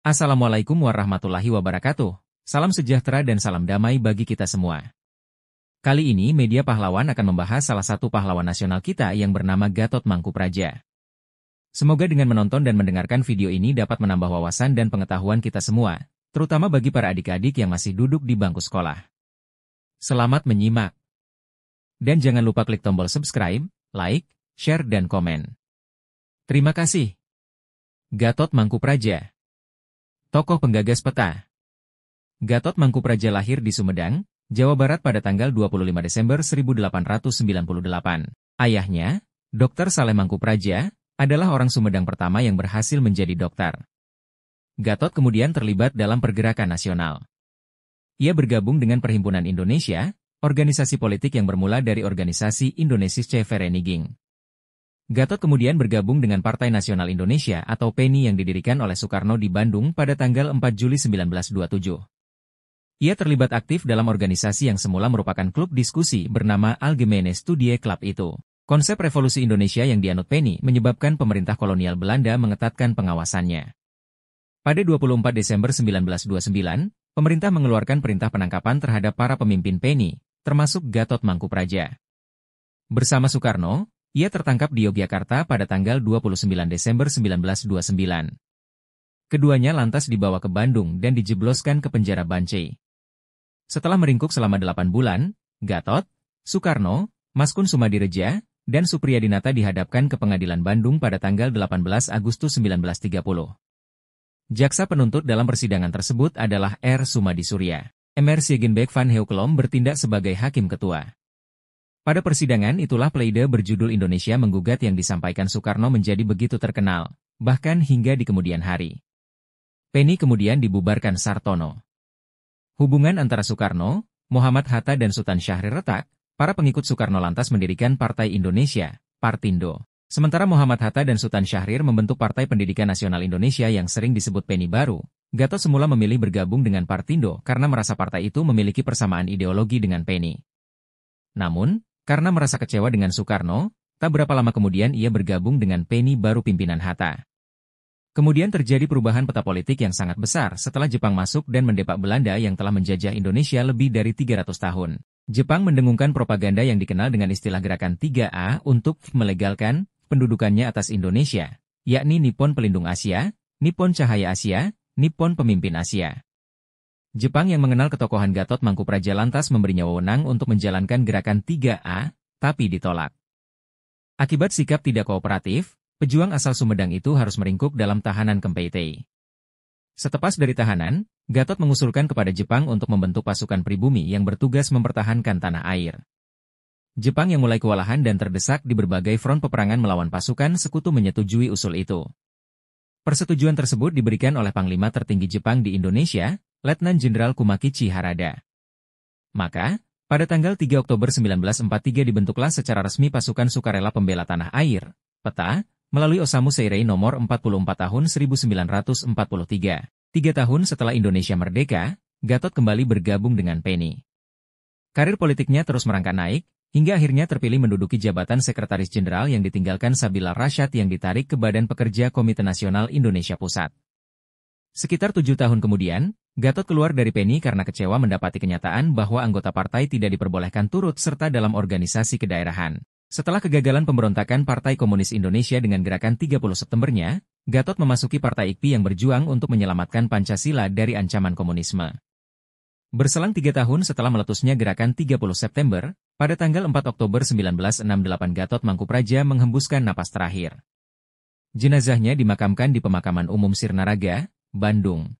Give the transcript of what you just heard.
Assalamualaikum warahmatullahi wabarakatuh. Salam sejahtera dan salam damai bagi kita semua. Kali ini Media Pahlawan akan membahas salah satu pahlawan nasional kita yang bernama Gatot Mangkupraja. Semoga dengan menonton dan mendengarkan video ini dapat menambah wawasan dan pengetahuan kita semua, terutama bagi para adik-adik yang masih duduk di bangku sekolah. Selamat menyimak. Dan jangan lupa klik tombol subscribe, like, share dan komen. Terima kasih. Gatot Mangkupraja, tokoh penggagas peta. Gatot Mangkupraja lahir di Sumedang, Jawa Barat pada tanggal 25 Desember 1898. Ayahnya, Dr. Saleh Mangkupraja, adalah orang Sumedang pertama yang berhasil menjadi dokter. Gatot kemudian terlibat dalam pergerakan nasional. Ia bergabung dengan Perhimpunan Indonesia, organisasi politik yang bermula dari organisasi Indonesische Vereniging. Gatot kemudian bergabung dengan Partai Nasional Indonesia atau PNI yang didirikan oleh Soekarno di Bandung pada tanggal 4 Juli 1927. Ia terlibat aktif dalam organisasi yang semula merupakan klub diskusi bernama Algemene Studie Club itu. Konsep revolusi Indonesia yang dianut PNI menyebabkan pemerintah kolonial Belanda mengetatkan pengawasannya. Pada 24 Desember 1929, pemerintah mengeluarkan perintah penangkapan terhadap para pemimpin PNI, termasuk Gatot Mangkupraja. Bersama Soekarno, ia tertangkap di Yogyakarta pada tanggal 29 Desember 1929. Keduanya lantas dibawa ke Bandung dan dijebloskan ke penjara Bancai. Setelah meringkuk selama 8 bulan, Gatot, Soekarno, Maskun Sumadireja, dan Supriyadinata dihadapkan ke Pengadilan Bandung pada tanggal 18 Agustus 1930. Jaksa penuntut dalam persidangan tersebut adalah R. Sumadi Surya. Mr. Siegenbeek van Heukelom bertindak sebagai hakim ketua. Pada persidangan itulah pleide berjudul Indonesia Menggugat yang disampaikan Soekarno menjadi begitu terkenal, bahkan hingga di kemudian hari. PNI kemudian dibubarkan Sartono. Hubungan antara Soekarno, Muhammad Hatta dan Sultan Syahrir retak, para pengikut Soekarno lantas mendirikan Partai Indonesia, Partindo. Sementara Muhammad Hatta dan Sultan Syahrir membentuk Partai Pendidikan Nasional Indonesia yang sering disebut PNI baru, Gatot semula memilih bergabung dengan Partindo karena merasa partai itu memiliki persamaan ideologi dengan PNI. Namun, karena merasa kecewa dengan Soekarno, tak berapa lama kemudian ia bergabung dengan PNI baru pimpinan Hatta. Kemudian terjadi perubahan peta politik yang sangat besar setelah Jepang masuk dan mendepak Belanda yang telah menjajah Indonesia lebih dari 300 tahun. Jepang mendengungkan propaganda yang dikenal dengan istilah Gerakan 3A untuk melegalkan pendudukannya atas Indonesia, yakni Nippon Pelindung Asia, Nippon Cahaya Asia, Nippon Pemimpin Asia. Jepang yang mengenal ketokohan Gatot Mangkupraja lantas memberinya wewenang untuk menjalankan Gerakan 3A, tapi ditolak. Akibat sikap tidak kooperatif, pejuang asal Sumedang itu harus meringkuk dalam tahanan Kempeitai. Setepas dari tahanan, Gatot mengusulkan kepada Jepang untuk membentuk pasukan pribumi yang bertugas mempertahankan tanah air. Jepang yang mulai kewalahan dan terdesak di berbagai front peperangan melawan pasukan sekutu menyetujui usul itu. Persetujuan tersebut diberikan oleh Panglima tertinggi Jepang di Indonesia, Letnan Jenderal Kumakichi Harada. Maka, pada tanggal 3 Oktober 1943 dibentuklah secara resmi Pasukan Sukarela Pembela Tanah Air, PETA, melalui Osamu Seirei nomor 44 tahun 1943. 3 tahun setelah Indonesia merdeka, Gatot kembali bergabung dengan PNI. Karir politiknya terus merangkak naik, hingga akhirnya terpilih menduduki jabatan Sekretaris Jenderal yang ditinggalkan Sabila Rashad yang ditarik ke Badan Pekerja Komite Nasional Indonesia Pusat. Sekitar 7 tahun kemudian, Gatot keluar dari PNI karena kecewa mendapati kenyataan bahwa anggota partai tidak diperbolehkan turut serta dalam organisasi kedaerahan. Setelah kegagalan pemberontakan Partai Komunis Indonesia dengan Gerakan 30 Septembernya, Gatot memasuki Partai IKPI yang berjuang untuk menyelamatkan Pancasila dari ancaman komunisme. Berselang 3 tahun setelah meletusnya Gerakan 30 September, pada tanggal 4 Oktober 1968 Gatot Mangkupraja menghembuskan napas terakhir. Jenazahnya dimakamkan di Pemakaman Umum Sirnaraga, Bandung.